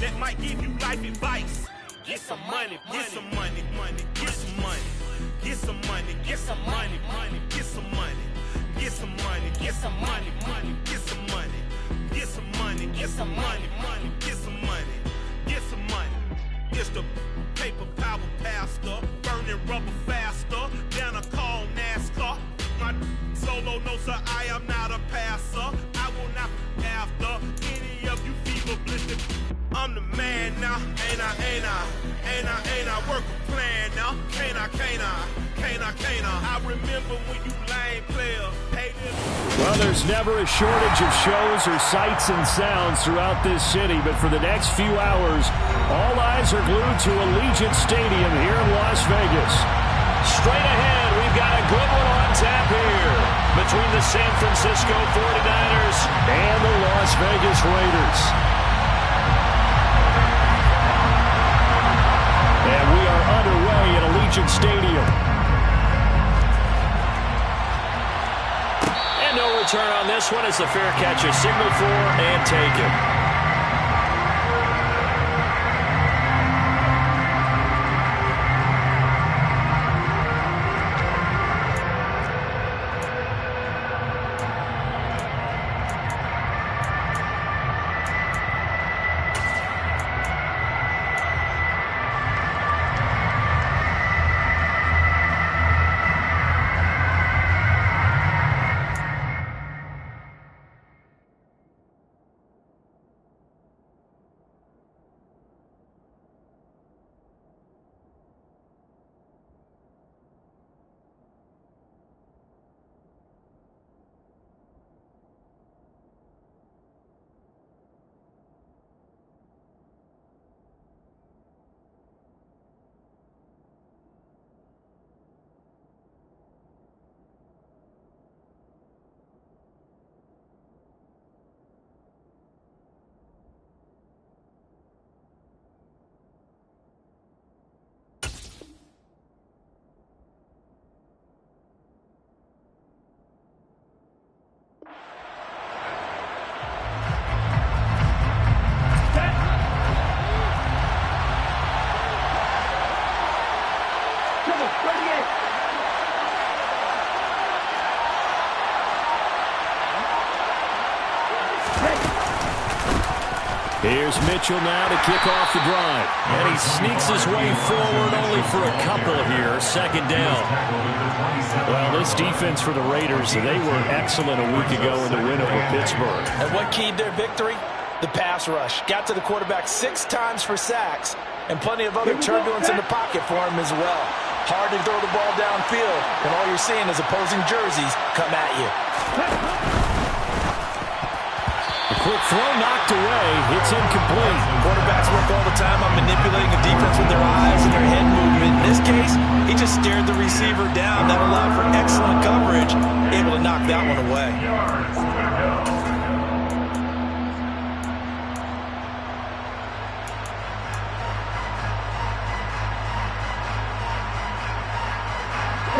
that might give you life advice. Get some money, get some money, get some money. Get some money, get some money, get some money. Get some money, get some money, get some money. Get some money, get some money, get some money. Get some money. It's the paper power pastor, burning rubber faster than a call NASCAR. My solo no sir, I am not a passer. I will not after any of you fever blistered. I'm the man now, ain't I? Work a plan now, can't I? I remember when you lame players hated. Well, there's never a shortage of shows or sights and sounds throughout this city, but for the next few hours, all eyes are glued to Allegiant Stadium here in Las Vegas. Straight ahead, we've got a good one on tap here between the San Francisco 49ers and the Las Vegas Raiders. And we are underway at Allegiant Stadium. And no return on this one as the fair catch is signaled for and taken. Here's Mitchell now to kick off the drive. And he sneaks his way forward only for a couple here. Second down. Well, this defense for the Raiders, they were excellent a week ago in the win over Pittsburgh. And what keyed their victory? The pass rush. Got to the quarterback 6 times for sacks, and plenty of other turbulence in the pocket for him as well. Hard to throw the ball downfield, and all you're seeing is opposing jerseys come at you. Quick throw knocked away. It's incomplete. Quarterbacks work all the time on manipulating the defense with their eyes and their head movement. In this case, he just stared the receiver down. That allowed for excellent coverage, able to knock that one away.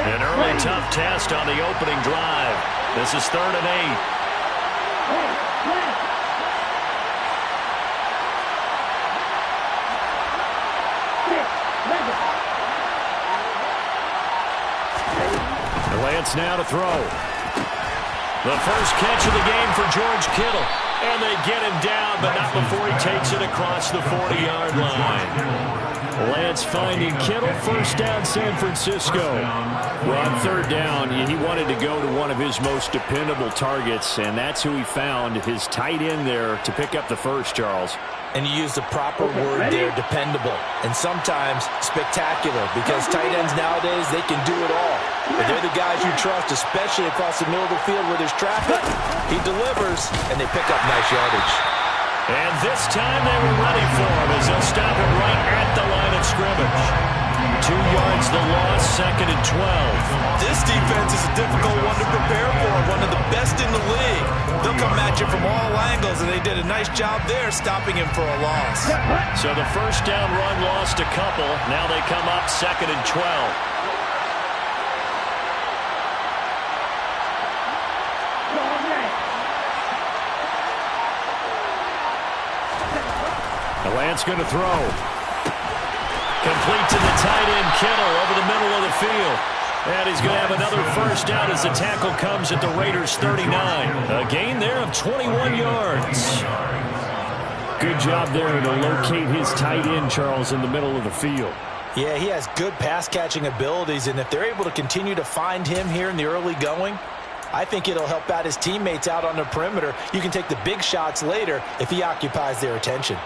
An early tough test on the opening drive. This is 3rd and 8. Lance now to throw. The first catch of the game for George Kittle. And they get him down, but not before he takes it across the 40-yard line. Lance finding Kittle. First down, San Francisco. Well, on 3rd down, he wanted to go to one of his most dependable targets, and that's who he found, his tight end there, to pick up the first, Charles. And you use the proper word there, dependable, and sometimes spectacular, because tight ends nowadays, they can do it all. But they're the guys you trust, especially across the middle of the field where there's traffic. He delivers, and they pick up nice yardage. And this time they were ready for him as they'll stop him right at the line of scrimmage. 2 yards the loss, 2nd and 12. This defense is a difficult one to prepare for, one of the best in the league. They'll come at you from all angles, and they did a nice job there stopping him for a loss. So the first down run lost a couple. Now they come up 2nd and 12. And Lance going to throw. Complete to the tight end, Kittle, over the middle of the field. And he's going to have another first down as the tackle comes at the Raiders' 39. A gain there of 21 yards. Good job there to locate his tight end, Charles, in the middle of the field. Yeah, he has good pass-catching abilities, and if they're able to continue to find him here in the early going, I think it'll help out his teammates out on the perimeter. You can take the big shots later if he occupies their attention.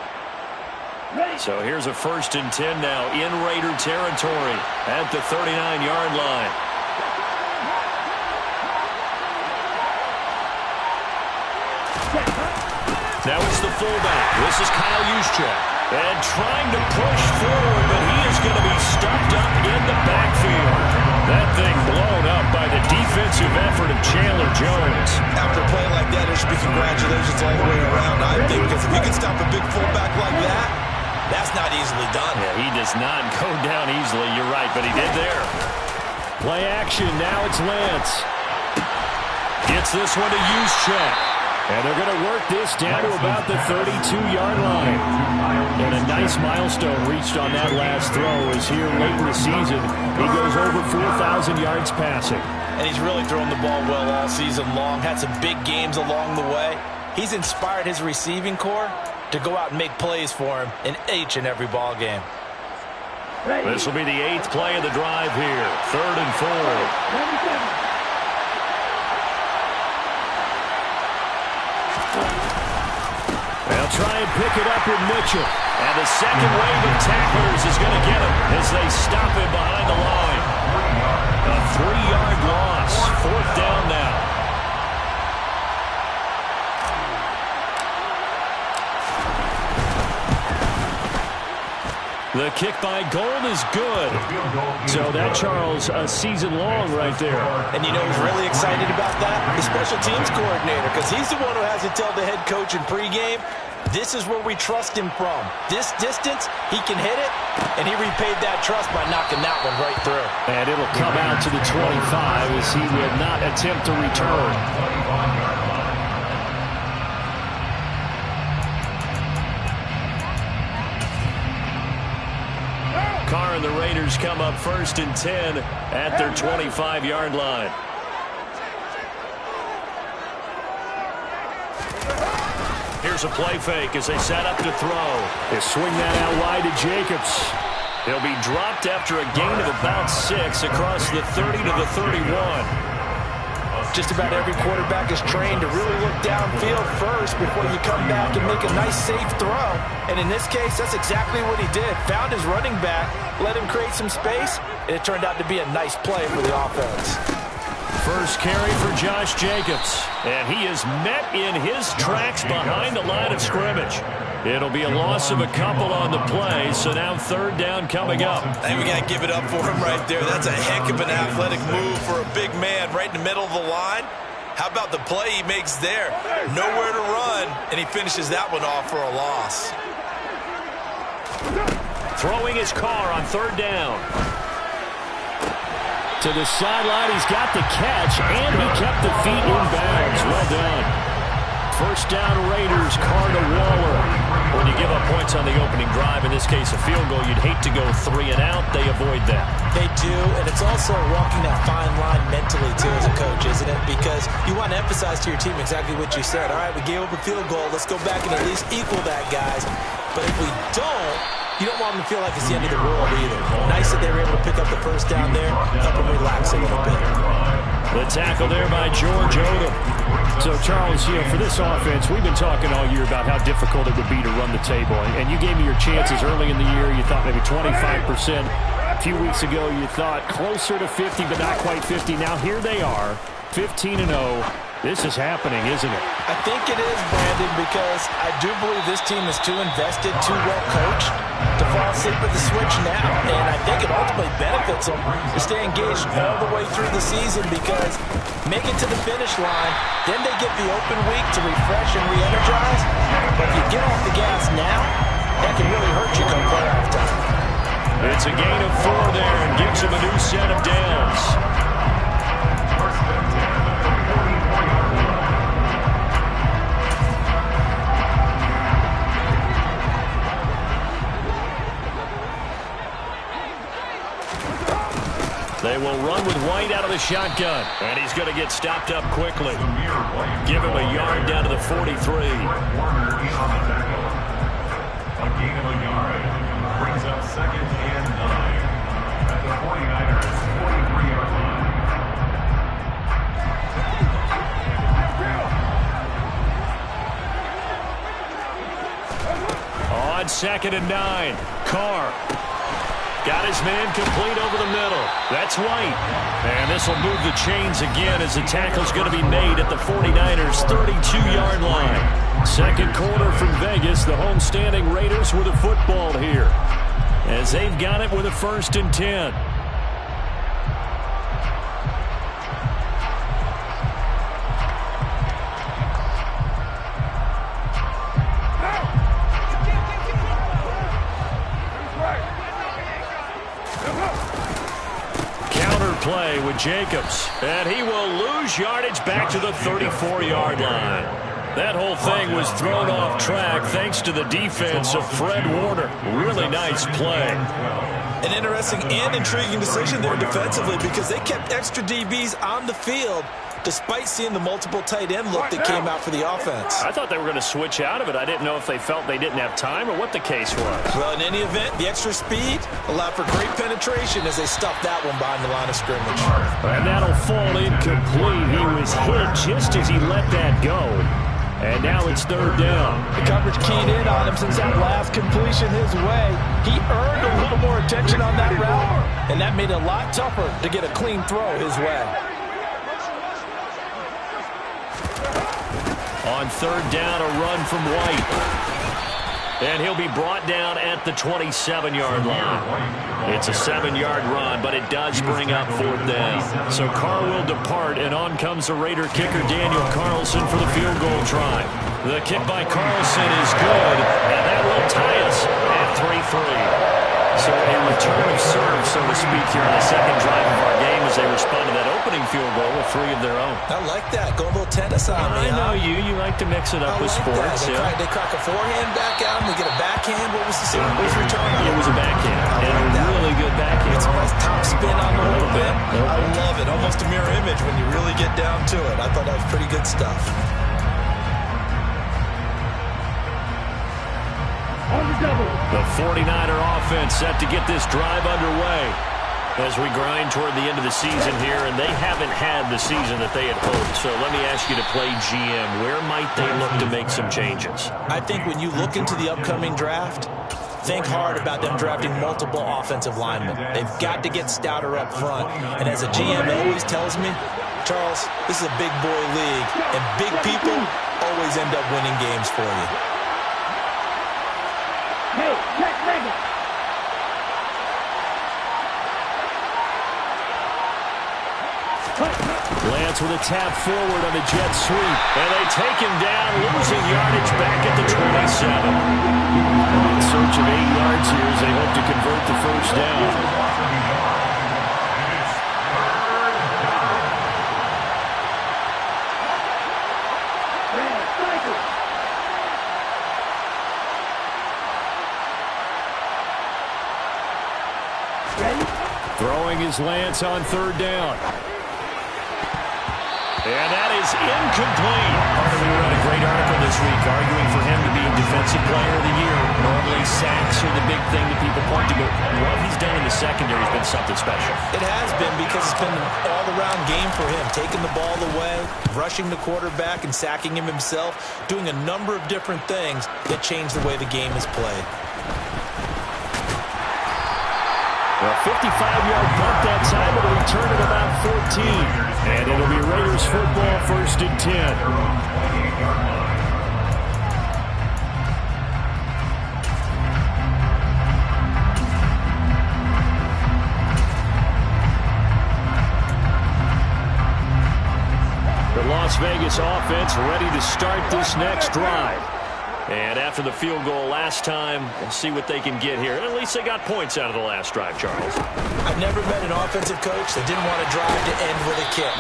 So here's a 1st and 10 now in Raider territory at the 39-yard line. Now it's the fullback. This is Kyle Juszczyk. And trying to push forward, but he is going to be stuffed up in the backfield. That thing blown up by the defensive effort of Chandler Jones. After a play like that, there should be congratulations all the way around, I think, because if you can stop a big fullback like that, that's not easily done. Yeah, he does not go down easily. You're right, but he did there. Play action. Now it's Lance. Gets this one to Juszczyk. And they're going to work this down to about the 32-yard line. And a nice milestone reached on that last throw as here late in the season, he goes over 4,000 yards passing. And he's really thrown the ball well all season long. Had some big games along the way. He's inspired his receiving corps to go out and make plays for him in each and every ball game. This will be the 8th play of the drive here. 3rd and 4. They'll try and pick it up with Mitchell. And the second wave of tacklers is going to get him as they stop him behind the line. A 3-yard loss. 4th down now. The kick by Gold is good. So that, Charles, a season long right there. And you know who's really excited about that? The special teams coordinator, because he's the one who has to tell the head coach in pregame, this is where we trust him from. This distance, he can hit it, and he repaid that trust by knocking that one right through. And it'll come out to the 25 as he will not attempt to return. Carr and the Raiders come up 1st and 10 at their 25-yard line. Here's a play fake as they set up to throw. They swing that out wide to Jacobs. He'll be dropped after a gain of about 6 across the 30 to the 31. Just about every quarterback is trained to really look downfield first before you come back and make a nice, safe throw. And in this case, that's exactly what he did. Found his running back, let him create some space, and it turned out to be a nice play for the offense. First carry for Josh Jacobs. And he is met in his tracks behind the line of scrimmage. It'll be a loss of a couple on the play, so now 3rd down coming up. I think we got to give it up for him right there. That's a heck of an athletic move for a big man right in the middle of the line. How about the play he makes there? Nowhere to run, and he finishes that one off for a loss. Throwing his Carr on 3rd down. To the sideline, he's got the catch, and he kept the feet in bounds. Well done. First down Raiders, Carr to Waller. When you give up points on the opening drive, in this case a field goal, you'd hate to go 3 and out. They avoid that. They do, and it's also walking that fine line mentally, too, as a coach, isn't it? Because you want to emphasize to your team exactly what you said. All right, we gave up a field goal. Let's go back and at least equal that, guys. But if we don't, you don't want them to feel like it's the end of the world either. Nice that they were able to pick up the first down there, help them relax a little bit. The tackle there by George Odom. So, Charles, for this offense, we've been talking all year about how difficult it would be to run the table. And you gave me your chances early in the year. You thought maybe 25%. A few weeks ago, you thought closer to 50, but not quite 50. Now, here they are, 15-0. This is happening, isn't it? I think it is, Brandon, because I do believe this team is too invested, too well coached to fall asleep at the switch now. And I think it ultimately benefits them to stay engaged all the way through the season because make it to the finish line, then they get the open week to refresh and re-energize. But if you get off the gas now, that can really hurt you come playoff time. It's a gain of 4 there and gives them a new set of downs. They will run with White out of the shotgun. And he's going to get stopped up quickly. Give him a yard down to the 43. A gain of a yard brings up 2nd and 9 at the 49ers 43-yard line. On 2nd and 9, Carr. Got his man complete over the middle. That's White. And this will move the chains again as the tackle's going to be made at the 49ers' 32-yard line. Second quarter from Vegas. The homestanding Raiders with a football here as they've got it with a 1st and 10. Play with Jacobs, and he will lose yardage back to the 34-yard line. That whole thing was thrown off track thanks to the defense of Fred Warner. Really nice play. An interesting and intriguing decision there defensively because they kept extra DBs on the field despite seeing the multiple tight end look that came out for the offense. I thought they were going to switch out of it. I didn't know if they felt they didn't have time or what the case was. Well, in any event, the extra speed allowed for great penetration as they stuffed that one behind the line of scrimmage. And that'll fall incomplete. He was hit just as he let that go. And now it's 3rd down. The coverage keyed in on him since that last completion his way. He earned a little more attention on that route, and that made it a lot tougher to get a clean throw his way. On 3rd down, a run from White. And he'll be brought down at the 27-yard line. It's a 7-yard run, but it does bring up 4th down. So Carr will depart, and on comes the Raider kicker Daniel Carlson for the field goal try. The kick by Carlson is good, and that will tie us at 3-3. So a return of serve, so to speak, here on the second drive of our game as they respond to that opening field goal with 3 of their own. I like that. Go a little tennis on me. I know you. You like to mix it up with sports. They crack a forehand back out, and we get a backhand. What was the return? It was a backhand. And a really good backhand. It's a nice top spin on the whole bit. I love it. Almost a mirror image when you really get down to it. I thought that was pretty good stuff. The 49er offense set to get this drive underway as we grind toward the end of the season here, and they haven't had the season that they had hoped. So let me ask you to play GM. Where might they look to make some changes? I think when you look into the upcoming draft, think hard about them drafting multiple offensive linemen. They've got to get stouter up front. And as a GM always tells me, Charles, this is a big boy league, and big people always end up winning games for you. Lance with a tap forward on a jet sweep. And they take him down, losing yardage back at the 27. In search of 8 yards here as they hope to convert the 1st down. Throwing his Lance on 3rd down. And that is incomplete. We read a great article this week arguing for him to be Defensive Player of the Year. Normally sacks are the big thing that people point to, but what he's done in the secondary has been something special. It has been because it's been an all-around game for him. Taking the ball away, rushing the quarterback, and sacking him himself. Doing a number of different things that change the way the game is played. A 55-yard punt that time, but a return at about 14. And it'll be Raiders football, 1st and 10. The Las Vegas offense ready to start this next drive. And after the field goal last time, we'll see what they can get here. And at least they got points out of the last drive, Charles. I've never met an offensive coach that didn't want to drive to end with a kick.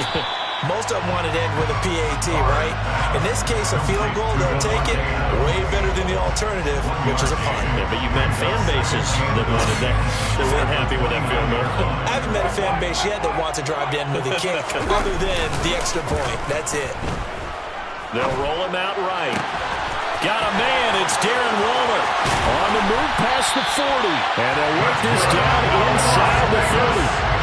Most of them wanted to end with a PAT, right? In this case, a field goal, they'll take it. Way better than the alternative, which is a punt. Yeah, but you met fan bases that wanted that. They weren't happy with that field goal. I haven't met a fan base yet that wants to drive in with a kick other than the extra point. That's it. They'll roll him out right. Got a man. It's Darren Waller on the move past the 40. And they'll work this down inside the 30.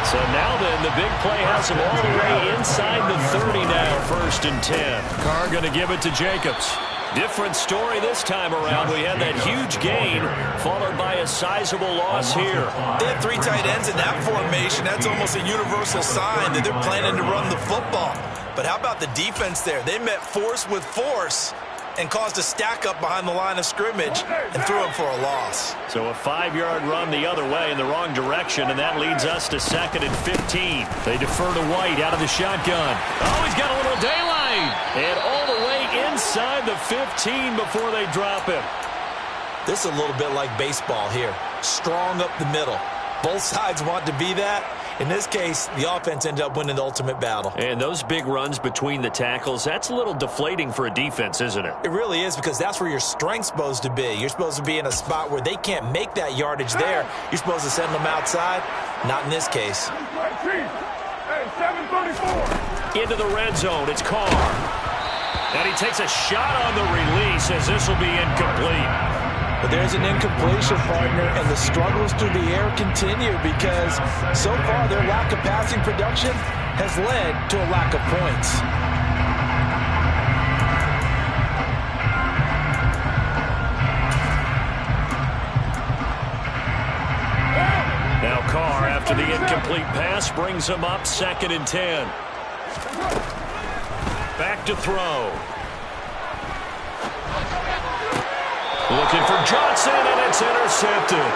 So now then, the big play has him all the way inside the 30 now, 1st and 10. Carr going to give it to Jacobs. Different story this time around. We had that huge gain, followed by a sizable loss here. They had 3 tight ends in that formation. That's almost a universal sign that they're planning to run the football. But how about the defense there? They met force with force and caused a stack up behind the line of scrimmage and threw him for a loss. So a 5-yard run the other way in the wrong direction, and that leads us to 2nd and 15. They defer to White out of the shotgun. Oh, he's got a little daylight. And all the way inside the 15 before they drop him. This is a little bit like baseball here. Strong up the middle. Both sides want to be that. In this case, the offense ended up winning the ultimate battle. And those big runs between the tackles, that's a little deflating for a defense, isn't it? It really is, because that's where your strength's supposed to be. You're supposed to be in a spot where they can't make that yardage there. You're supposed to send them outside. Not in this case. Into the red zone, it's Carr. And he takes a shot on the release as this will be incomplete. But there's an incompletion, partner, and the struggles through the air continue because so far their lack of passing production has led to a lack of points. Now Carr, after the incomplete pass, brings him up 2nd and 10. Back to throw. Looking for Johnson, and it's intercepted.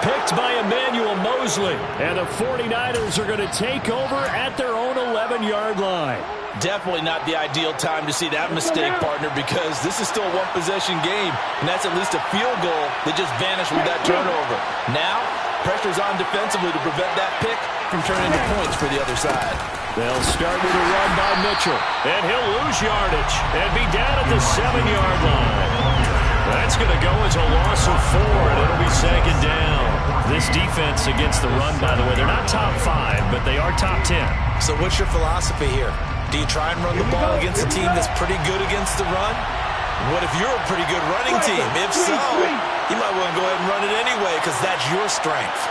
Picked by Emmanuel Mosley. And the 49ers are going to take over at their own 11-yard line. Definitely not the ideal time to see that mistake, partner, because this is still a one-possession game, and that's at least a field goal that just vanished with that turnover. Now, pressure's on defensively to prevent that pick from turning into points for the other side. They'll start with a run by Mitchell, and he'll lose yardage and be down at the 7-yard line. That's going to go as a loss of 4, and it'll be 2nd down. This defense against the run, by the way, they're not top 5, but they are top 10. So what's your philosophy here? Do you try and run the ball against a team that's pretty good against the run? What if you're a pretty good running team? If so, you might want to go ahead and run it anyway because that's your strength.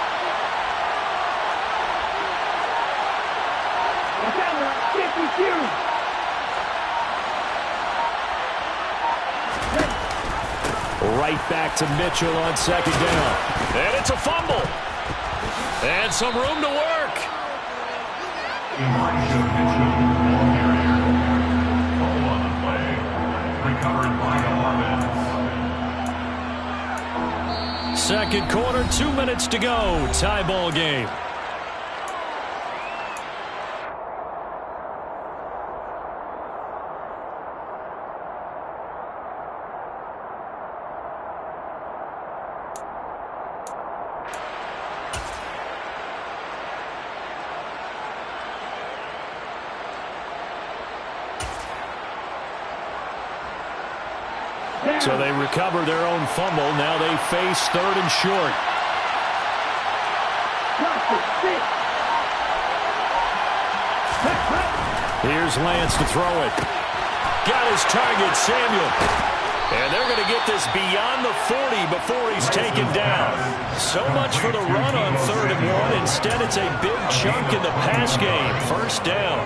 Right back to Mitchell on 2nd down. And it's a fumble. And some room to work. Elijah Mitchell, ball carrier. Fumble on the play. Recovered by the offense. 2nd quarter, 2 minutes to go. Tie ball game. So they recover their own fumble. Now they face 3rd and short. Here's Lance to throw it. Got his target, Samuel. And they're going to get this beyond the 40 before he's taken down. So much for the run on 3rd and 1. Instead, it's a big chunk in the pass game. 1st down.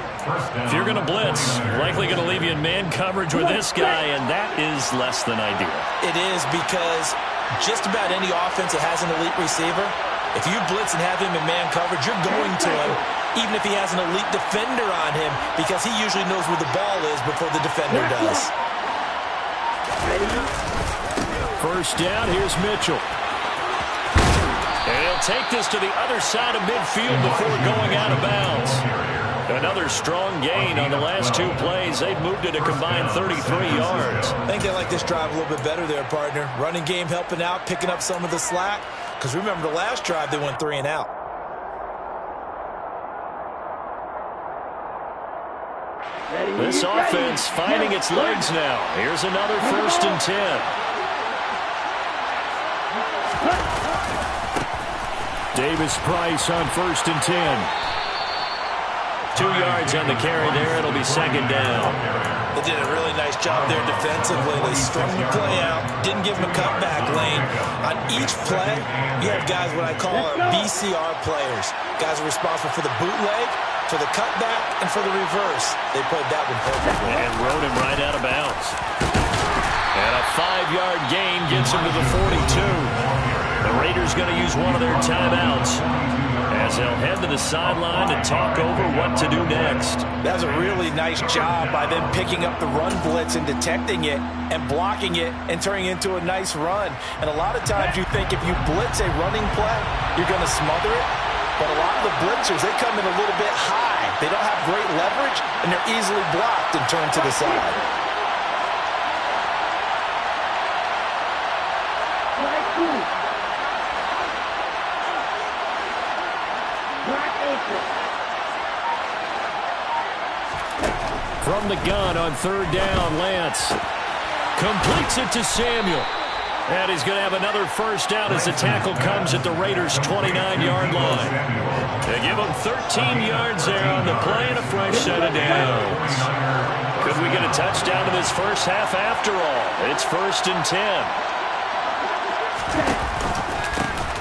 If you're going to blitz, likely going to leave you in man coverage with this guy, and that is less than ideal. It is, because just about any offense that has an elite receiver, if you blitz and have him in man coverage, you're going to him, even if he has an elite defender on him, because he usually knows where the ball is before the defender does. 1st down, here's Mitchell. And he'll take this to the other side of midfield before going out of bounds. Another strong gain on the last 2 plays. They've moved it a combined 33 yards. I think they like this drive a little bit better there, partner. Running game helping out, picking up some of the slack. Because remember, the last drive, they went 3 and out. This offense finding its legs now. Here's another 1st and 10. Davis Price on 1st and 10. 2 yards on the carry there. It'll be 2nd down. They did a really nice job there defensively. They strung the play out, didn't give him a cutback lane. On each play, you have guys what I call our BCR players. Guys are responsible for the bootleg, for the cutback, and for the reverse. They played that one perfectly. And rode him right out of bounds. And a 5-yard gain gets him to the 42. The Raiders going to use one of their timeouts as they'll head to the sideline to talk over what to do next. That was a really nice job by them picking up the run blitz and detecting it and blocking it and turning it into a nice run. And a lot of times you think if you blitz a running play, you're going to smother it. But a lot of the blitzers, they come in a little bit high. They don't have great leverage, and they're easily blocked and turned to the side. From the gun on 3rd down, Lance completes it to Samuel. And he's going to have another 1st down as the tackle comes at the Raiders' 29-yard line. They give him 13 yards there on the play and a fresh set of downs. Could we get a touchdown in this first half after all? It's 1st and 10.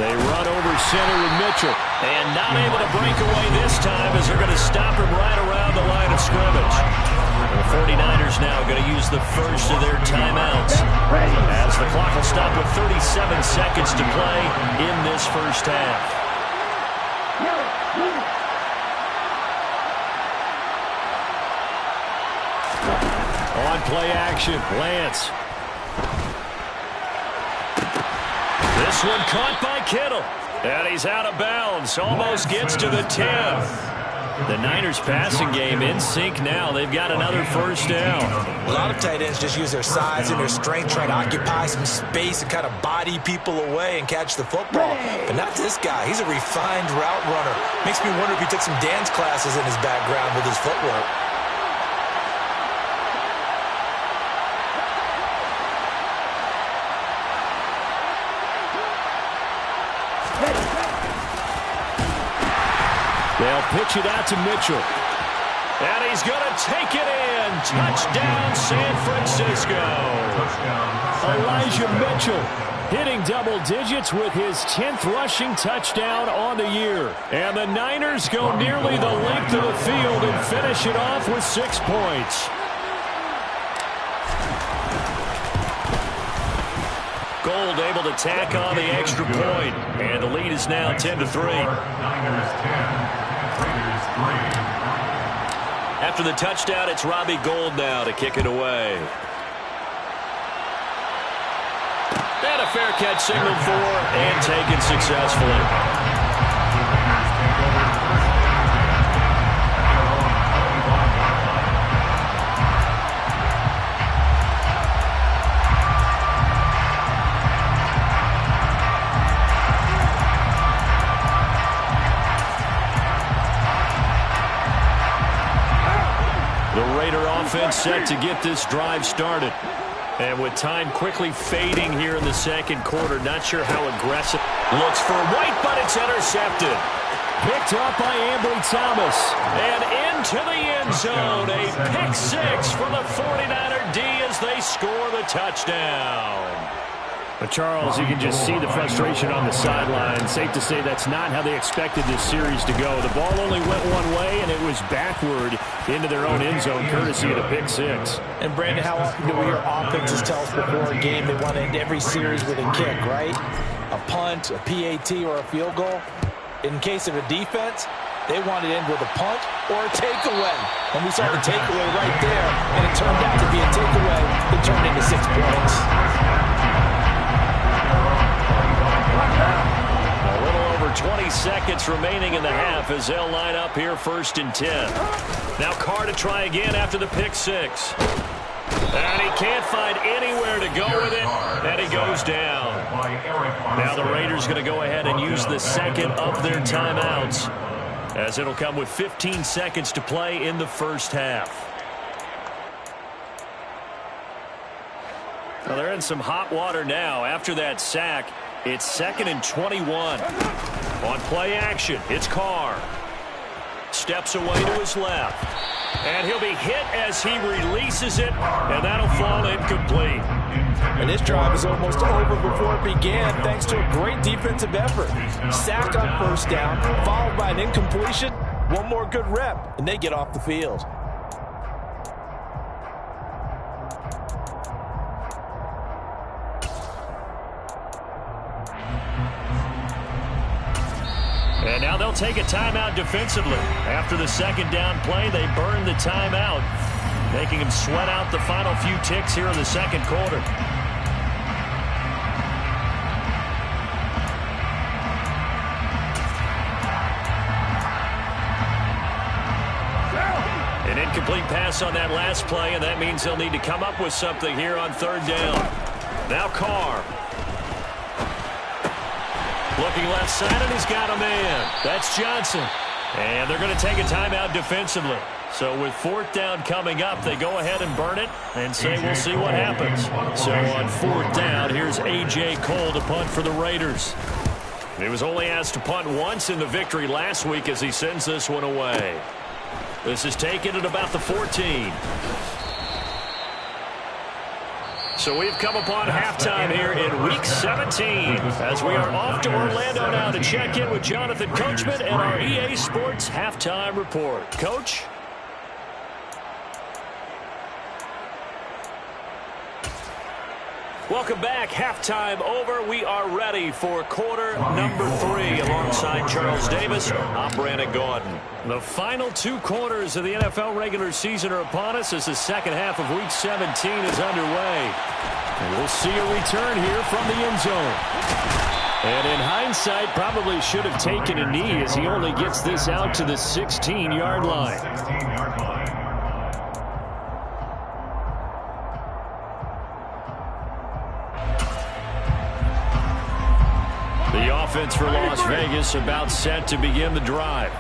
They run over center with Mitchell. And not able to break away this time as they're going to stop him right around the line of scrimmage. The 49ers now going to use the first of their timeouts as the clock will stop with 37 seconds to play in this first half. On play action, Lance. This one caught by Kittle. And he's out of bounds. Almost gets to the 10. The Niners passing game in sync now. They've got another 1st down. A lot of tight ends just use their size and their strength, trying to occupy some space and kind of body people away and catch the football. But not this guy. He's a refined route runner. Makes me wonder if he took some dance classes in his background with his footwork. They'll pitch it out to Mitchell. And he's going to take it in. Touchdown, San Francisco. Elijah Mitchell hitting double digits with his 10th rushing touchdown on the year. And the Niners go nearly the length of the field and finish it off with 6 points. Gold able to tack on the extra point. And the lead is now 10-3. Niners 10. After the touchdown, it's Robbie Gould now to kick it away. And a fair catch signaled for and taken successfully. Offense set to get this drive started. And with time quickly fading here in the second quarter, not sure how aggressive. Looks for White, but it's intercepted. Picked up by Ambry Thomas. And into the end zone. A pick 6 for the 49er D as they score the touchdown. But Charles, you can just see the frustration on the sideline. Safe to say that's not how they expected this series to go. The ball only went one way, and it was backward into their own end zone, courtesy of the pick 6. And Brandon, how often do we hear offenses tell us before a game they want to end every series with a kick, right? A punt, a PAT, or a field goal. In case of a defense, they want to end with a punt or a takeaway. And we saw the takeaway right there, and it turned out to be a takeaway that turned into 6 points. A little over 20 seconds remaining in the half as they'll line up here 1st and 10. Now Carr to try again after the pick 6. And he can't find anywhere to go with it, and he goes down. Now the Raiders going to go ahead and use the second of their timeouts, as it'll come with 15 seconds to play in the first half. Well, they're in some hot water now. After that sack, it's 2nd and 21. On play action, it's Carr. Steps away to his left. And he'll be hit as he releases it, and that'll fall incomplete. And this drive is almost over before it began, thanks to a great defensive effort. Sack on first down, followed by an incompletion. One more good rep, and they get off the field. And now they'll take a timeout defensively. After the second down play, they burn the timeout, making them sweat out the final few ticks here in the second quarter. An incomplete pass on that last play, and that means they'll need to come up with something here on third down. Now Carr. Looking left side, and he's got a man. That's Johnson. And they're going to take a timeout defensively. So with fourth down coming up, they go ahead and burn it and say we'll see what happens. So on fourth down, here's A.J. Cole to punt for the Raiders. He was only asked to punt once in the victory last week as he sends this one away. This is taken at about the 14. So we've come upon halftime here in Week 17 as we are off to Orlando now to check in with Jonathan Coachman and our EA Sports Halftime Report. Coach? Welcome back. Halftime over. We are ready for quarter number 3 alongside Charles Davis. I'm Brandon Gaudin. The final 2 quarters of the NFL regular season are upon us as the second half of Week 17 is underway. And we'll see a return here from the end zone. And in hindsight, probably should have taken a knee as he only gets this out to the 16-yard line. The offense for Las Vegas about set to begin the drive.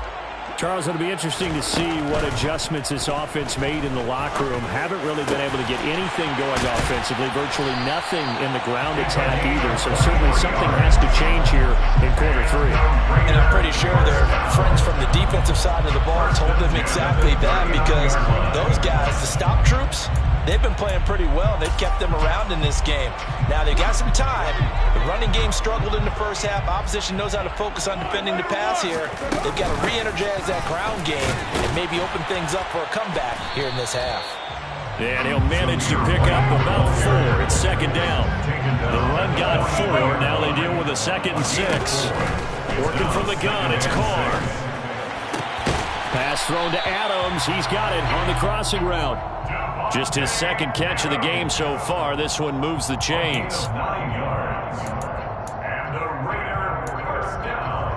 Charles, it'll be interesting to see what adjustments this offense made in the locker room. Haven't really been able to get anything going offensively. Virtually nothing in the ground attack either. So certainly something has to change here in quarter 3. And I'm pretty sure their friends from the defensive side of the ball told them exactly that, because those guys, the stop troops, they've been playing pretty well. They've kept them around in this game. Now they've got some time. The running game struggled in the first half. Opposition knows how to focus on defending the pass here. They've got to re-energize that ground game and maybe open things up for a comeback here in this half. And he'll manage to pick up about 4. It's second down. The run got 4. Now they deal with a 2nd and 6. Working from the gun, it's Carr. Pass thrown to Adams. He's got it on the crossing route. Just his second catch of the game so far. This one moves the chains. 9 yards. And the Raider first down.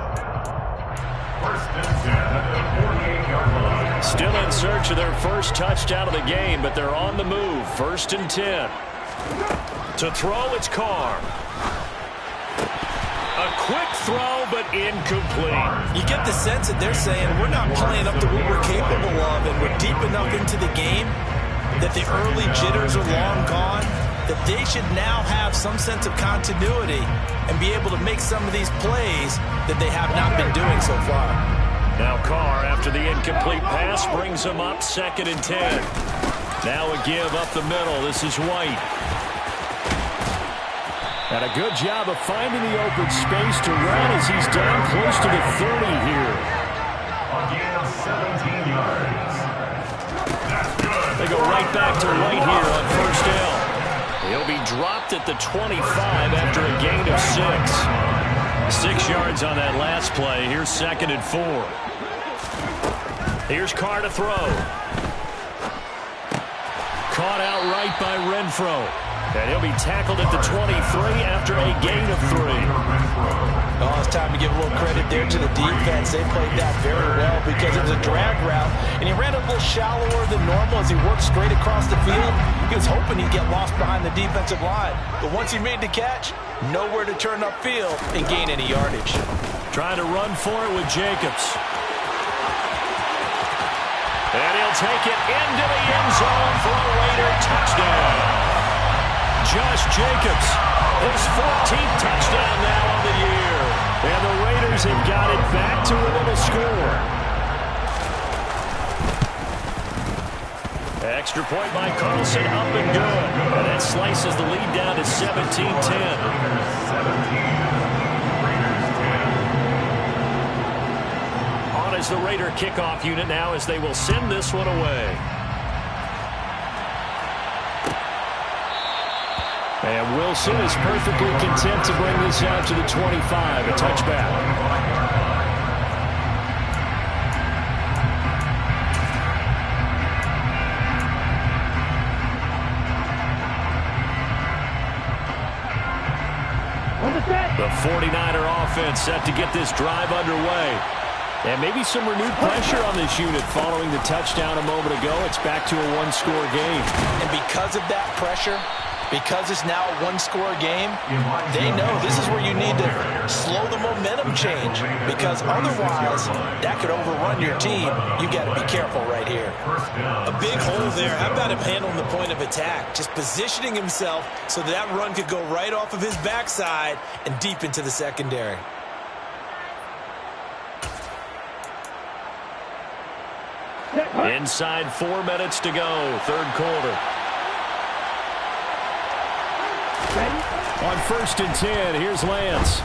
First and 10 at the 48-yard line. Still in search of their first touchdown of the game, but they're on the move. First and 10. To throw, it's Carr. A quick throw, but incomplete. You get the sense that they're saying we're not playing up to what we're capable of, and we're deep enough into the game that the early jitters are long gone, that they should now have some sense of continuity and be able to make some of these plays that they have not been doing so far. Now Carr, after the incomplete pass, brings them up 2nd and 10. Now a give up the middle. This is White. And a good job of finding the open space to run as he's down close to the 30 here. Again, 17 yards. That's good. They go right back to White here on first down. He'll be dropped at the 25 after a gain of 6. 6 yards on that last play. Here's 2nd and 4. Here's Carr to throw. Caught outright by Renfro. And he'll be tackled at the 23 after a gain of 3. Oh, it's time to give a little credit there to the defense. They played that very well because it was a drag route, and he ran a little shallower than normal as he worked straight across the field. He was hoping he'd get lost behind the defensive line. But once he made the catch, nowhere to turn upfield and gain any yardage. Trying to run for it with Jacobs. And he'll take it into the end zone for a Raider touchdown. Josh Jacobs. His 14th touchdown now on the year. And the Raiders have got it back to within a score. Extra point by Carlson, up and good. And that slices the lead down to 17-10. On as the Raider kickoff unit now as they will send this one away. And Wilson is perfectly content to bring this out to the 25, a touchback. The 49er offense set to get this drive underway. And maybe some renewed pressure on this unit following the touchdown a moment ago. It's back to a one-score game. And because of that pressure, because it's now a one-score game, they know this is where you need to slow the momentum change, because otherwise that could overrun your team. You got to be careful right here. A big hole there. How about him handling the point of attack? Just positioning himself so that run could go right off of his backside and deep into the secondary. Inside 4 minutes to go, third quarter. On 1st and 10, here's Lance.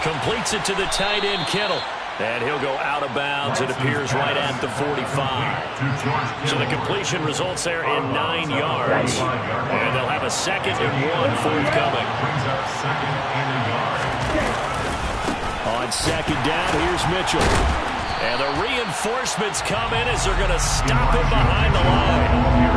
Completes it to the tight end, Kittle. And he'll go out of bounds. It appears right at the 45. So the completion results there in 9 yards. And they'll have a 2nd and 1 forthcoming. On 2nd down, here's Mitchell. And the reinforcements come in as they're going to stop him behind the line.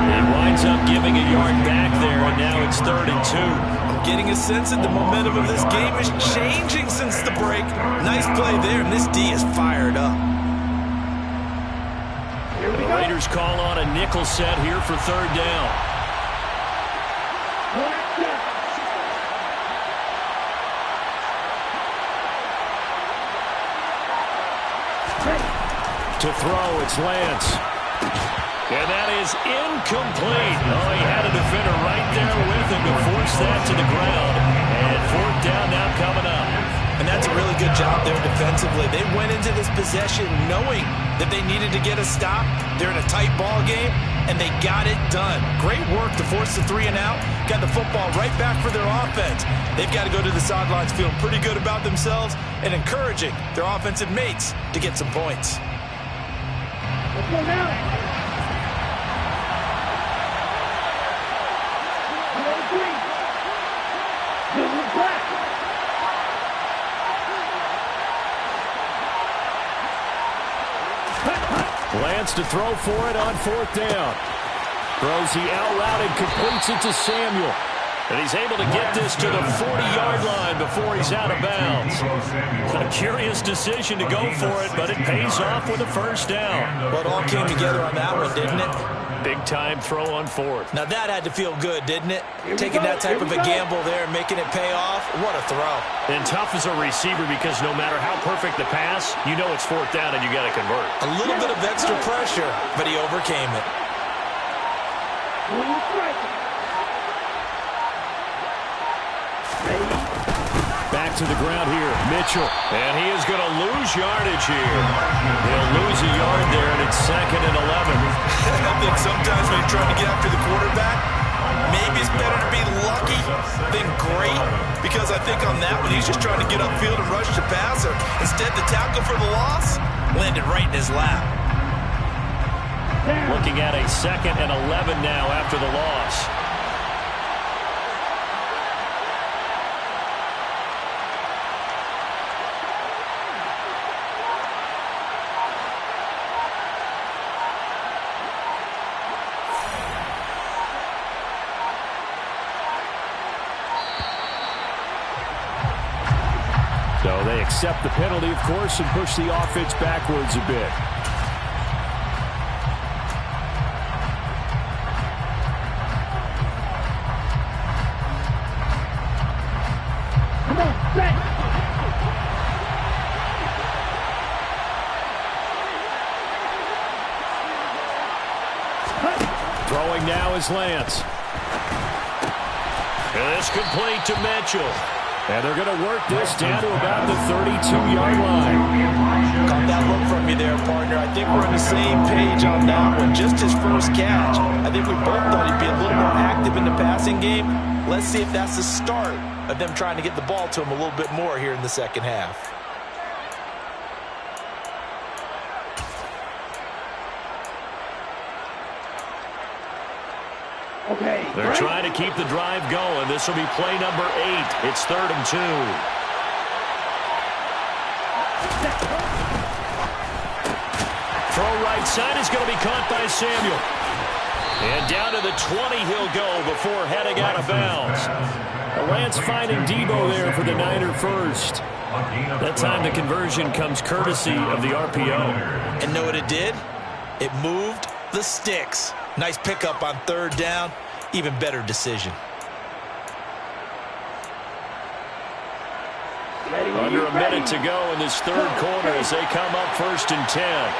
He winds up giving a yard back there, and now it's 3rd and 2. I'm getting a sense that the momentum of this game is changing since the break. Nice play there, and this D is fired up. The Raiders call on a nickel set here for 3rd down. To throw, it's Lance. And that is incomplete. Oh, he had a defender right there with him to force that to the ground. And 4th down now coming up. And that's a really good job there defensively. They went into this possession knowing that they needed to get a stop. They're in a tight ball game, and they got it done. Great work to force the 3 and out. Got the football right back for their offense. They've got to go to the sidelines feeling pretty good about themselves and encouraging their offensive mates to get some points. Let's go now. Lance to throw for it on 4th down. Throws the out route and completes it to Samuel. And he's able to get this to the 40-yard line before he's out of bounds. A curious decision to go for it, but it pays off with a 1st down. Well, it all came together on that one, didn't it? Big-time throw on 4th. Now that had to feel good, didn't it? Taking that type of a gamble there and making it pay off. What a throw. And tough as a receiver because no matter how perfect the pass, you know it's 4th down and you got to convert. A little bit of extra pressure, but he overcame it. Back to the ground here, Mitchell. And he is going to lose yardage here. He'll lose a yard there, and it's 2nd and 11. I think sometimes when you're trying to get after the quarterback, maybe it's better to be lucky than great, because I think on that one, he's just trying to get upfield and rush the passer. Instead, the tackle for the loss landed right in his lap. Looking at a 2nd and 11 now after the loss. So they accept the penalty, of course, and push the offense backwards a bit. Come on, set. Throwing now is Lance. And it's complete to Mitchell. And they're going to work this down to about the 32-yard line. Caught that look from you there, partner. I think we're on the same page on that one. Just his first catch. I think we both thought he'd be a little more active in the passing game. Let's see if that's the start of them trying to get the ball to him a little bit more here in the second half. Okay. They're trying to keep the drive going. This will be play number 8. It's 3rd and 2. Throw right side is going to be caught by Samuel. And down to the 20 he'll go before heading out of bounds. Lance finding Debo there for the Niner first. That time the conversion comes courtesy of the RPO. And know what it did? It moved the sticks. Nice pickup on 3rd down. Even better decision. Under a minute to go in this 3rd quarter as they come up 1st and 10.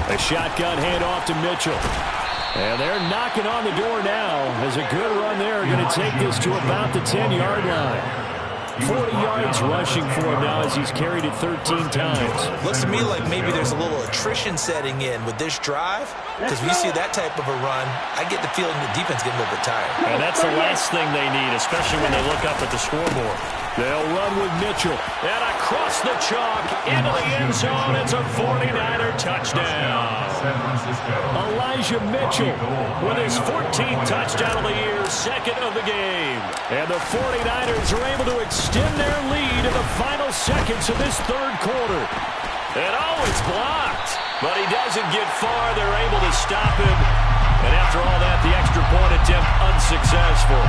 A shotgun handoff to Mitchell. And they're knocking on the door now as a good run there. Going to take this to about the 10-yard line. 40 yards rushing for him now as he's carried it 13 times. Looks to me like maybe there's a little attrition setting in with this drive. Because when you see that type of a run, I get the feeling the defense getting a little bit tired. And that's the last thing they need, especially when they look up at the scoreboard. They'll run with Mitchell. And across the chalk into the end zone. It's a 49er touchdown. Elijah Mitchell With his 14th touchdown of the year, 2nd of the game. And the 49ers are able to extend their lead in the final seconds of this 3rd quarter. And it's blocked. But he doesn't get far. They're able to stop him. And after all that, the extra point attempt unsuccessful.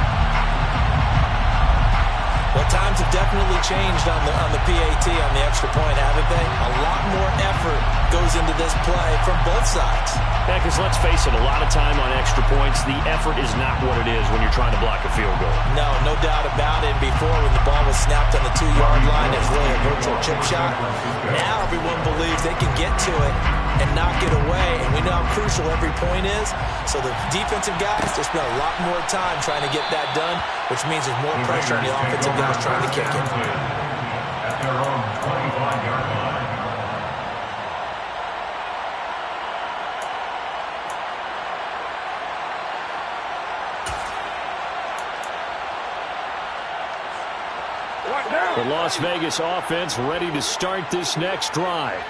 Well, times have definitely changed on the PAT, on the extra point, haven't they? A lot more effort goes into this play from both sides. Yeah, because let's face it, a lot of time on extra points, the effort is not what it is when you're trying to block a field goal. No doubt about it. Before, when the ball was snapped on the 2-yard line, it was really a virtual chip shot. Now everyone believes they can get to it and knock it away, and we know how crucial every point is. So the defensive guys, they spend a lot more time trying to get that done, which means there's more pressure on the offensive guys trying to kick it. At their own 25-yard line. The Las Vegas offense ready to start this next drive.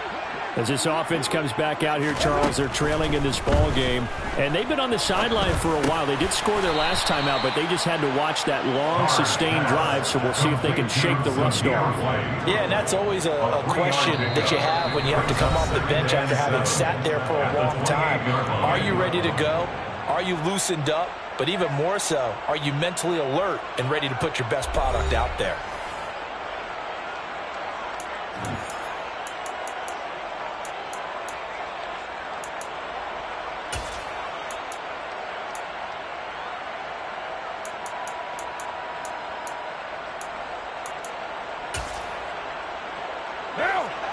As this offense comes back out here, Charles, they're trailing in this ball game. And they've been on the sideline for a while. They did score their last time out, but they just had to watch that long, sustained drive, so we'll see if they can shake the rust off. Yeah, and that's always a question that you have when you have to come off the bench after having sat there for a long time. Are you ready to go? Are you loosened up? But even more so, are you mentally alert and ready to put your best product out there?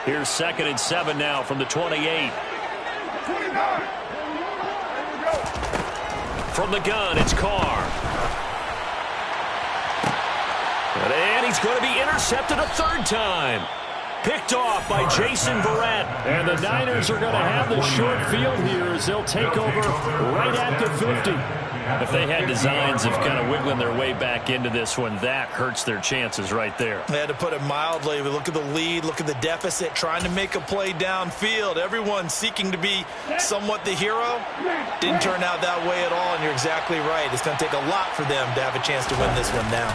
Here's 2nd and 7 now from the 28. From the gun, it's Carr. And he's going to be intercepted a 3rd time. Picked off by Jason Verrett. And the Niners are going to have the short field here as they'll take over right at the 50. If they had designs of kind of wiggling their way back into this one, that hurts their chances right there. They had to put it mildly. We look at the lead, look at the deficit, trying to make a play downfield. Everyone seeking to be somewhat the hero. Didn't turn out that way at all, and you're exactly right. It's going to take a lot for them to have a chance to win this one now.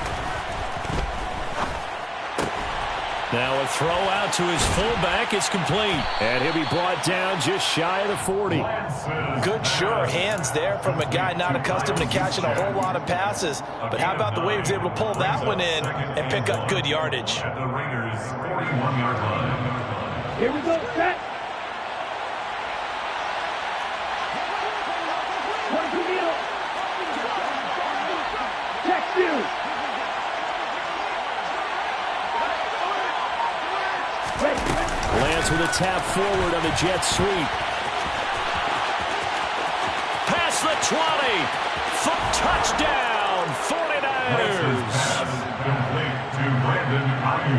Now a throw out to his fullback is complete. And he'll be brought down just shy of the 40. Good, sure hands there from a guy not accustomed to catching a whole lot of passes. But how about the way he was able to pull that one in and pick up good yardage? At the Raiders' 41-yard line. Here we go, set. One to middle. Check you. Fields with a tap forward on the jet sweep. Past the 20. For touchdown, 49ers.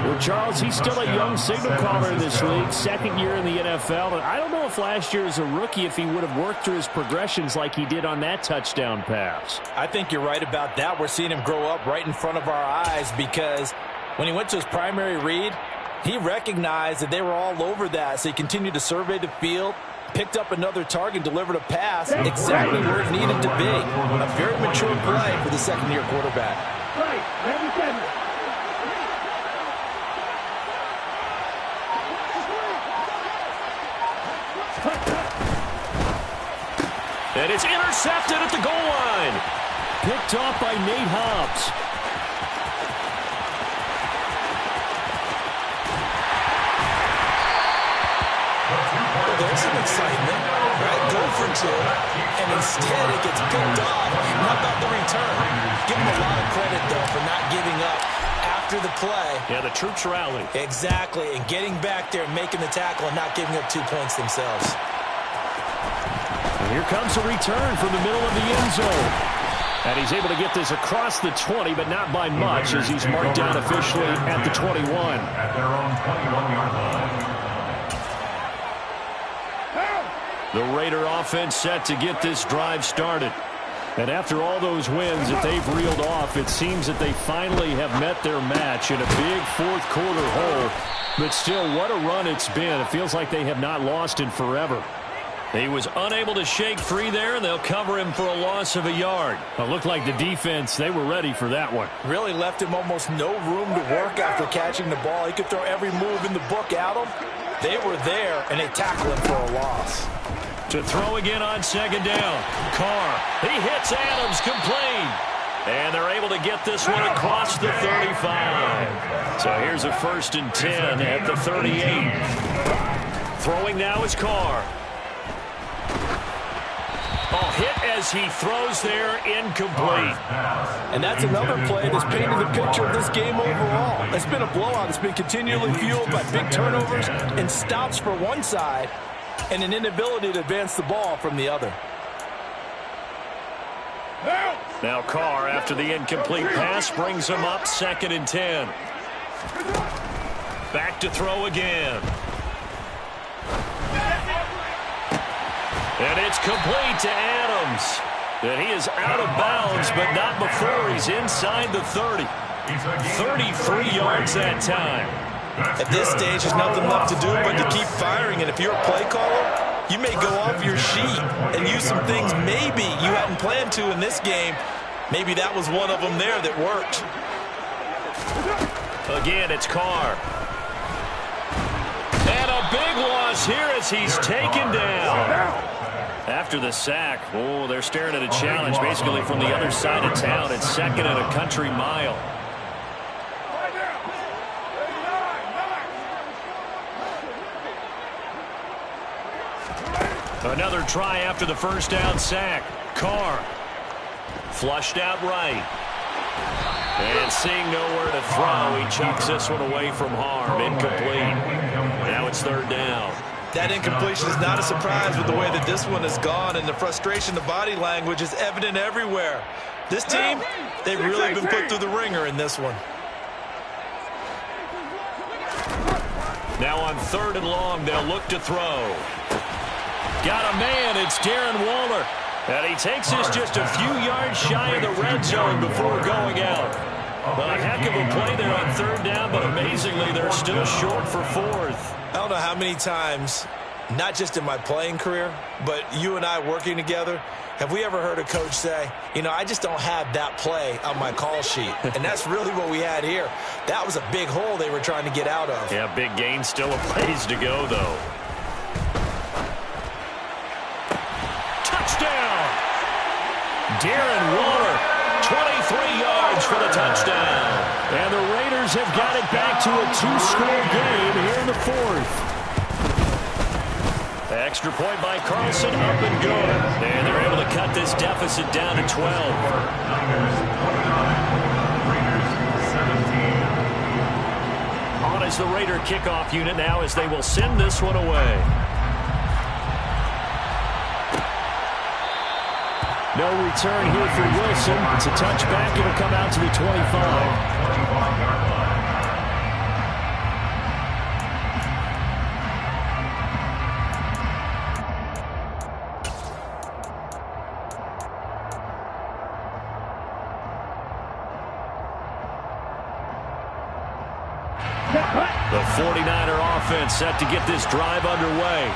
Well, Charles, he's still a young signal caller in this league, second year in the NFL. And I don't know if last year as a rookie if he would have worked through his progressions like he did on that touchdown pass. I think you're right about that. We're seeing him grow up right in front of our eyes because when he went to his primary read, he recognized that they were all over that, so he continued to survey the field, picked up another target, delivered a pass exactly where it needed to be. A very mature play for the second-year quarterback. And it's intercepted at the goal line. Picked off by Nate Hobbs. There's some excitement, right? Go for two, and instead it gets picked off. How about the return? Give him a lot of credit, though, for not giving up after the play. Yeah, the troops rally. Exactly, and getting back there and making the tackle and not giving up 2 points themselves. And here comes a return from the middle of the end zone. And he's able to get this across the 20, but not by much, as he's marked down officially at the 21. At their own 21-yard line. The Raider offense set to get this drive started. And after all those wins that they've reeled off, it seems that they finally have met their match in a big fourth-quarter hole. But still, what a run it's been. It feels like they have not lost in forever. He was unable to shake free there, and they'll cover him for a loss of a yard. It looked like the defense, they were ready for that one. Really left him almost no room to work after catching the ball. He could throw every move in the book at him. They were there, and they tackled him for a loss. To throw again on second down. Carr, he hits Adams, complete. And they're able to get this one across the 35. So here's a 1st and 10 at the 38. Throwing now is Carr. Oh, hit as he throws there, incomplete. And that's another play that's painted the picture of this game overall. It's been a blowout. It's been continually fueled by big turnovers and stops for one side and an inability to advance the ball from the other. Now Carr, after the incomplete pass, brings him up 2nd and 10. Back to throw again. And it's complete to Adams. And he is out of bounds, but not before he's inside the 30. 33 yards that time. At this stage, there's nothing left to do but to keep firing. And if you're a play caller, you may go off your sheet and use some things maybe you hadn't planned to in this game. Maybe that was one of them there that worked. Again, it's Carr. And a big loss here as he's taken down. After the sack, oh, they're staring at a challenge basically from the other side of town. It's 2nd and a country mile. Another try after the first down sack. Carr flushed out right. And seeing nowhere to throw, he chucks this one away from harm. Incomplete. Now it's 3rd down. That incompletion is not a surprise with the way that this one has gone, and the frustration, the body language is evident everywhere. This team, they've really been put through the ringer in this one. Now on 3rd and long, they'll look to throw. Got a man, it's Darren Waller. And he takes this just a few yards shy of the red zone before going out. Well, a heck of a play there on 3rd down, but amazingly, they're still short for 4th. I don't know how many times, not just in my playing career, but you and I working together, have we ever heard a coach say, you know, I just don't have that play on my call sheet. And that's really what we had here. That was a big hole they were trying to get out of. Yeah, big gain, still a ways to go, though. Touchdown! Darren Waller, 23 yards for the touchdown. And the Raiders have got it back to a 2-score game here in the 4th. Extra point by Carlson, up and good. And they're able to cut this deficit down to 12. Niners 29, Raiders 17. On signalize the Raider kickoff unit now as they will send this one away. No return here for Wilson. It's a touchback. It'll come out to the 25. The 49er offense set to get this drive underway.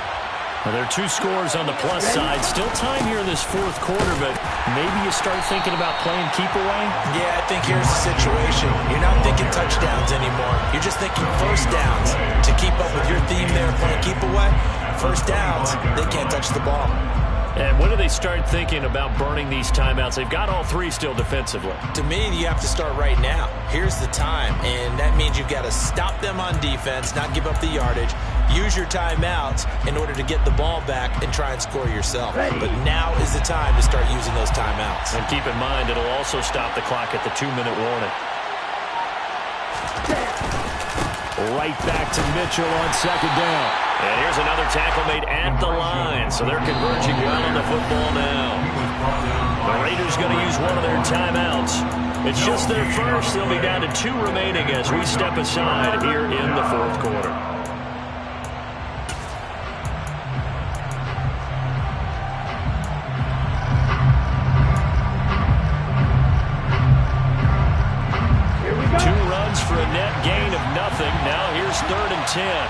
Well, there are 2 scores on the plus side. Still time here in this fourth quarter, but maybe you start thinking about playing keep away? Yeah, I think here's the situation. You're not thinking touchdowns anymore. You're just thinking first downs. To keep up with your theme there, playing keep away, first downs, they can't touch the ball. And when do they start thinking about burning these timeouts? They've got all 3 still defensively. To me, you have to start right now. Here's the time, and that means you've got to stop them on defense, not give up the yardage, use your timeouts in order to get the ball back and try and score yourself. But now is the time to start using those timeouts. And keep in mind, it'll also stop the clock at the 2-minute warning. Right back to Mitchell on second down. And here's another tackle made at the line, so they're converging well on the football now. The Raiders going to use one of their timeouts. It's just their first. They'll be down to 2 remaining as we step aside here in the fourth quarter. For a net gain of nothing. Now here's 3rd and 10.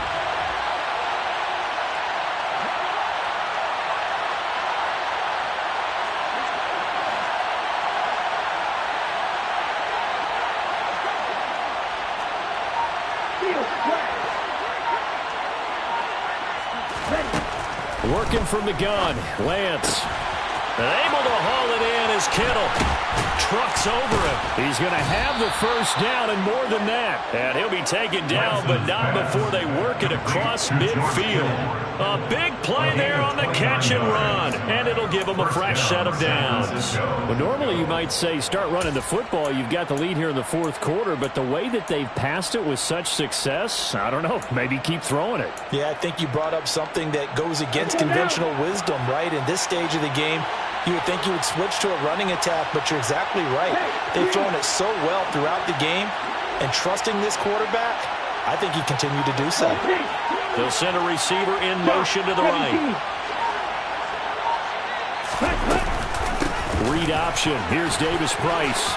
Working from the gun, Lance. And able to haul it in as Kittle trucks over him. He's going to have the first down and more than that. And he'll be taken down, but not before they work it across midfield. A big play there on the catch and run, and it'll give them a fresh set of downs. Well, normally you might say start running the football. You've got the lead here in the fourth quarter, but the way that they've passed it with such success, I don't know, maybe keep throwing it. Yeah, I think you brought up something that goes against conventional wisdom, right? In this stage of the game, you would think you would switch to a running attack, but you're exactly right. They've thrown it so well throughout the game, and trusting this quarterback, I think he continued to do so. They'll send a receiver in motion to the right. Read option. Here's Davis Price.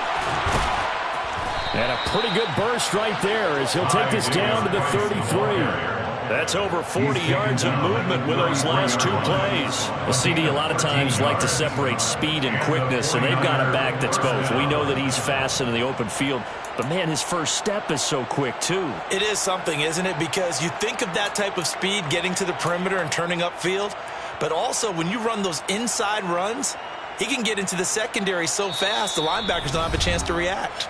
And a pretty good burst right there as he'll take this down to the 33. That's over 40 yards of movement with those last 2 plays. Well, CD, a lot of times like to separate speed and quickness, and they've got a back that's both. We know that he's fast in the open field, but, man, his first step is so quick, too. It is something, isn't it? Because you think of that type of speed getting to the perimeter and turning upfield, but also when you run those inside runs, he can get into the secondary so fast the linebackers don't have a chance to react.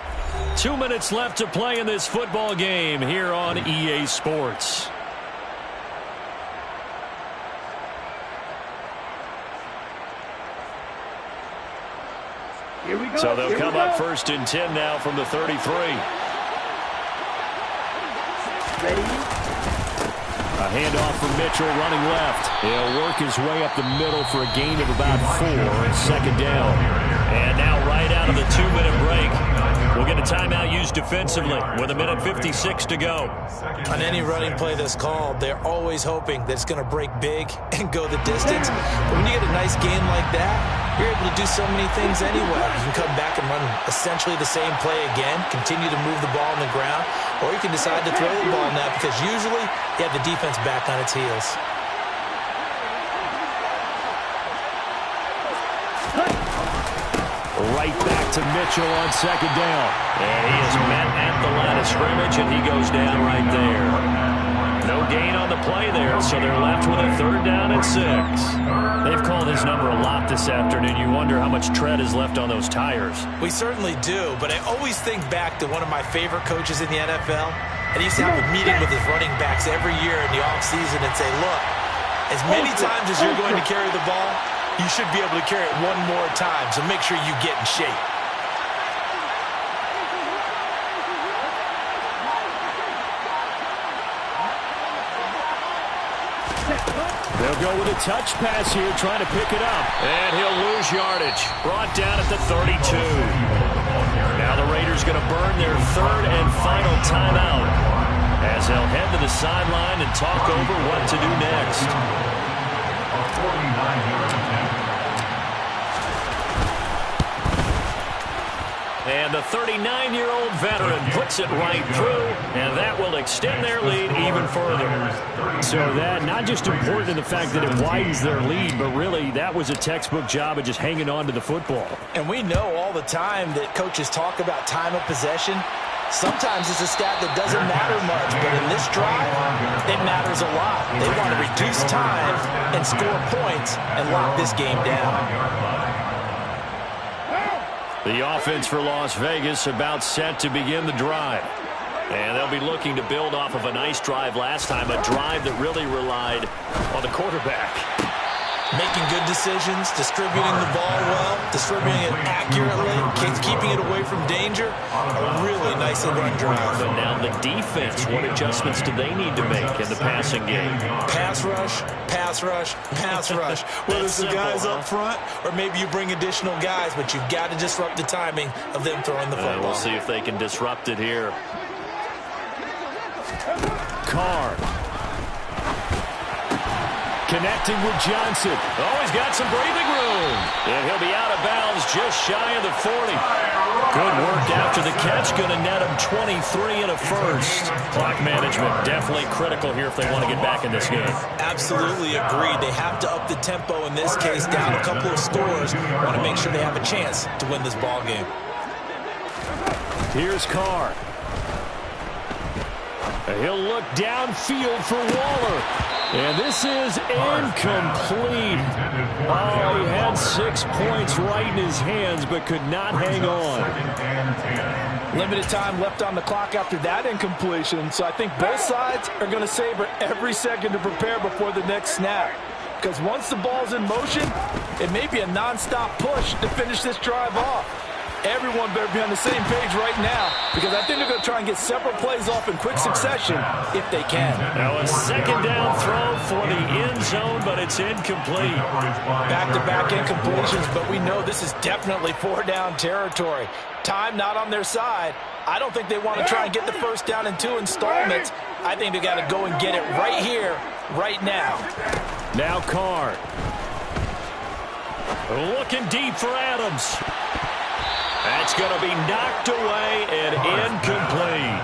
2 minutes left to play in this football game here on EA Sports. Here we go. So they'll come up 1st and 10 now from the 33. Ready? A handoff from Mitchell running left. He'll work his way up the middle for a gain of about 4. Second down. And now right out of the 2-minute break, we'll get a timeout used defensively with 1:56 to go. On any running play that's called, they're always hoping that it's going to break big and go the distance. But when you get a nice game like that, you're able to do so many things anyway. You can come back and run essentially the same play again, continue to move the ball on the ground, or you can decide to throw the ball now because usually you have the defense back on its heels. Right back to Mitchell on second down. And he is met at the line of scrimmage, and he goes down right there. No gain on the play there, so they're left with a 3rd down and 6. They've called his number a lot this afternoon. You wonder how much tread is left on those tires. We certainly do, but I always think back to one of my favorite coaches in the NFL, and he used to have a meeting with his running backs every year in the offseason and say, look, as many times as you're going to carry the ball, you should be able to carry it one more time, so make sure you get in shape. They'll go with a touch pass here, trying to pick it up. And he'll lose yardage. Brought down at the 32. Now the Raiders going to burn their third and final timeout as they'll head to the sideline and talk over what to do next. A 49-yard attempt. And the 39-year-old veteran puts it right through, and that will extend their lead even further. So that not just important in the fact that it widens their lead, but really that was a textbook job of just hanging on to the football. And we know all the time that coaches talk about time of possession. Sometimes it's a stat that doesn't matter much, but in this drive, it matters a lot. They want to reduce time and score points and lock this game down. The offense for Las Vegas about set to begin the drive. And they'll be looking to build off of a nice drive last time, a drive that really relied on the quarterback. Making good decisions, distributing the ball well, distributing it accurately, keeping it away from danger. A really nicely run drive. But now the defense, what adjustments do they need to make in the passing game? Pass rush, pass rush, pass rush. Whether it's the guys up front or maybe you bring additional guys, but you've got to disrupt the timing of them throwing the football. We'll see if they can disrupt it here. Carr. Connecting with Johnson. Oh, he's got some breathing room. And he'll be out of bounds just shy of the 40. Good work after the catch. Going to net him 23 and a first. Clock management definitely critical here if they want to get back in this game. Absolutely agreed. They have to up the tempo in this case, down a couple of scores. Want to make sure they have a chance to win this ball game. Here's Carr. He'll look downfield for Waller. And this is incomplete. Oh, he had 6 points right in his hands, but could not hang on. Limited time left on the clock after that incompletion, so I think both sides are going to savor every second to prepare before the next snap. Because once the ball's in motion, it may be a nonstop push to finish this drive off. Everyone better be on the same page right now, because I think they're going to try and get several plays off in quick succession if they can. Now a second down throw for the end zone, but it's incomplete. Back-to-back incompletions, but we know this is definitely 4-down territory. Time not on their side. I don't think they want to try and get the first down in 2 installments. I think they got to go and get it right here, right now. Now Carr. Looking deep for Adams. That's going to be knocked away and incomplete.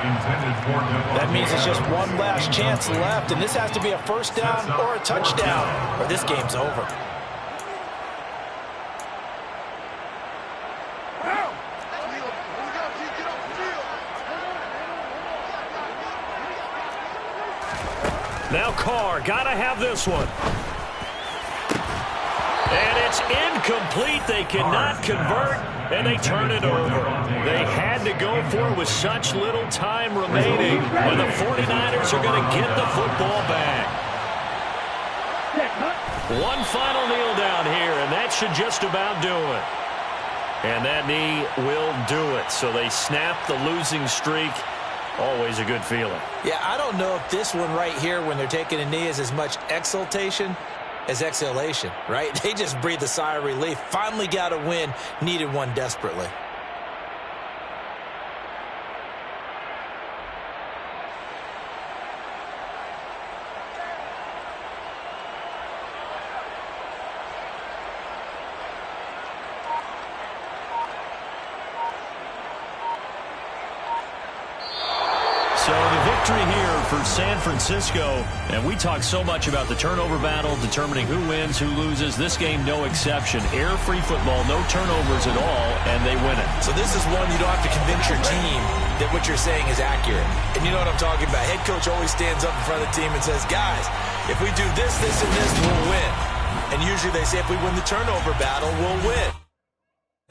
That means it's just one last chance left, and this has to be a first down or a touchdown, or this game's over. Now Carr, got to have this one. And it's incomplete. They cannot convert, and they turn it over. They had to go for it with such little time remaining, and the 49ers are going to get the football back. One final kneel down here, and that should just about do it. And that knee will do it. So they snap the losing streak. Always a good feeling. Yeah, I don't know if this one right here, when they're taking a knee, is as much exultation as exhalation, right? They just breathe a sigh of relief. Finally got a win, needed one desperately. So the victory here for San Francisco, and we talk so much about the turnover battle, determining who wins, who loses. This game, no exception. Air-free football, no turnovers at all, and they win it. So this is one you don't have to convince your team that what you're saying is accurate. And you know what I'm talking about. Head coach always stands up in front of the team and says, guys, if we do this, this, and this, we'll win. And usually they say if we win the turnover battle, we'll win.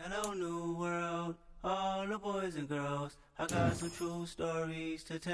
Hello, new world, all the boys and girls. I got some true stories to tell.